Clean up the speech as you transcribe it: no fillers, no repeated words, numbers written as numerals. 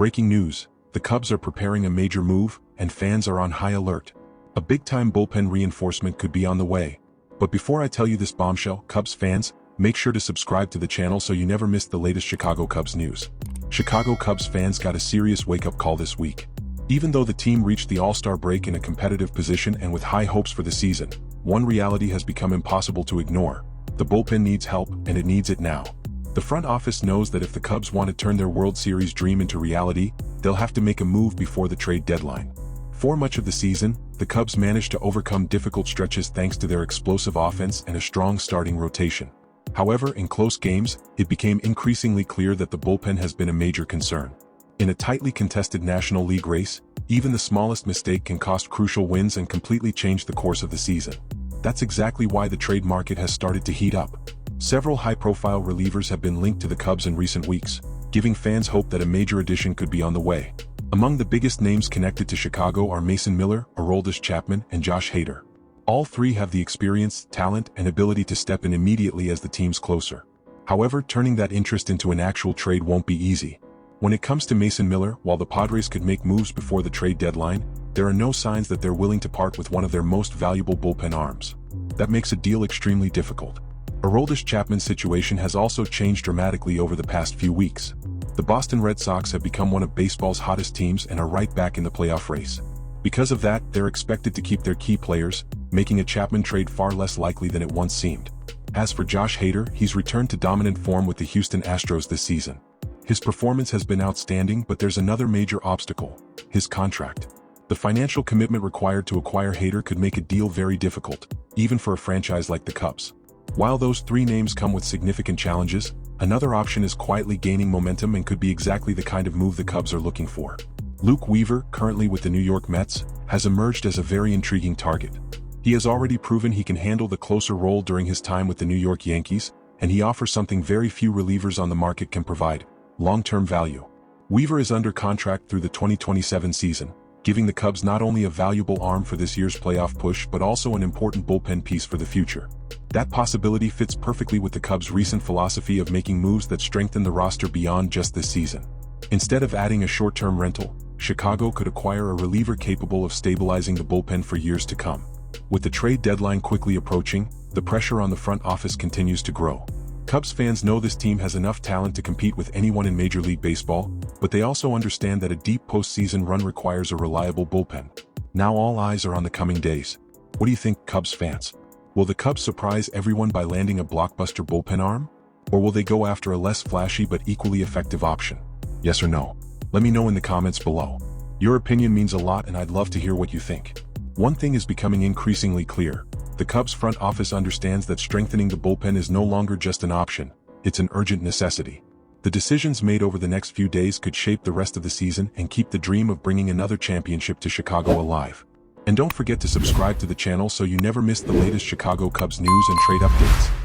Breaking news, the Cubs are preparing a major move, and fans are on high alert. A big-time bullpen reinforcement could be on the way. But before I tell you this bombshell, Cubs fans, make sure to subscribe to the channel so you never miss the latest Chicago Cubs news. Chicago Cubs fans got a serious wake-up call this week. Even though the team reached the All-Star break in a competitive position and with high hopes for the season, one reality has become impossible to ignore. The bullpen needs help, and it needs it now. The front office knows that if the Cubs want to turn their World Series dream into reality, they'll have to make a move before the trade deadline. For much of the season, the Cubs managed to overcome difficult stretches thanks to their explosive offense and a strong starting rotation. However, in close games, it became increasingly clear that the bullpen has been a major concern. In a tightly contested National League race, even the smallest mistake can cost crucial wins and completely change the course of the season. That's exactly why the trade market has started to heat up. Several high-profile relievers have been linked to the Cubs in recent weeks, giving fans hope that a major addition could be on the way. Among the biggest names connected to Chicago are Mason Miller, Aroldis Chapman, and Josh Hader. All three have the experience, talent, and ability to step in immediately as the team's closer. However, turning that interest into an actual trade won't be easy. When it comes to Mason Miller, while the Padres could make moves before the trade deadline, there are no signs that they're willing to part with one of their most valuable bullpen arms. That makes a deal extremely difficult. Aroldis Chapman's situation has also changed dramatically over the past few weeks. The Boston Red Sox have become one of baseball's hottest teams and are right back in the playoff race. Because of that, they're expected to keep their key players, making a Chapman trade far less likely than it once seemed. As for Josh Hader, he's returned to dominant form with the Houston Astros this season. His performance has been outstanding, but there's another major obstacle: his contract. The financial commitment required to acquire Hader could make a deal very difficult, even for a franchise like the Cubs. While those three names come with significant challenges, another option is quietly gaining momentum and could be exactly the kind of move the Cubs are looking for. Luke Weaver, currently with the New York Mets, has emerged as a very intriguing target. He has already proven he can handle the closer role during his time with the New York Yankees, and he offers something very few relievers on the market can provide: long-term value. Weaver is under contract through the 2027 season, giving the Cubs not only a valuable arm for this year's playoff push but also an important bullpen piece for the future. That possibility fits perfectly with the Cubs' recent philosophy of making moves that strengthen the roster beyond just this season. Instead of adding a short-term rental, Chicago could acquire a reliever capable of stabilizing the bullpen for years to come. With the trade deadline quickly approaching, the pressure on the front office continues to grow. Cubs fans know this team has enough talent to compete with anyone in Major League Baseball, but they also understand that a deep postseason run requires a reliable bullpen. Now all eyes are on the coming days. What do you think, Cubs fans? Will the Cubs surprise everyone by landing a blockbuster bullpen arm? Or will they go after a less flashy but equally effective option? Yes or no? Let me know in the comments below. Your opinion means a lot and I'd love to hear what you think. One thing is becoming increasingly clear: the Cubs front office understands that strengthening the bullpen is no longer just an option, it's an urgent necessity. The decisions made over the next few days could shape the rest of the season and keep the dream of bringing another championship to Chicago alive. And don't forget to subscribe to the channel so you never miss the latest Chicago Cubs news and trade updates.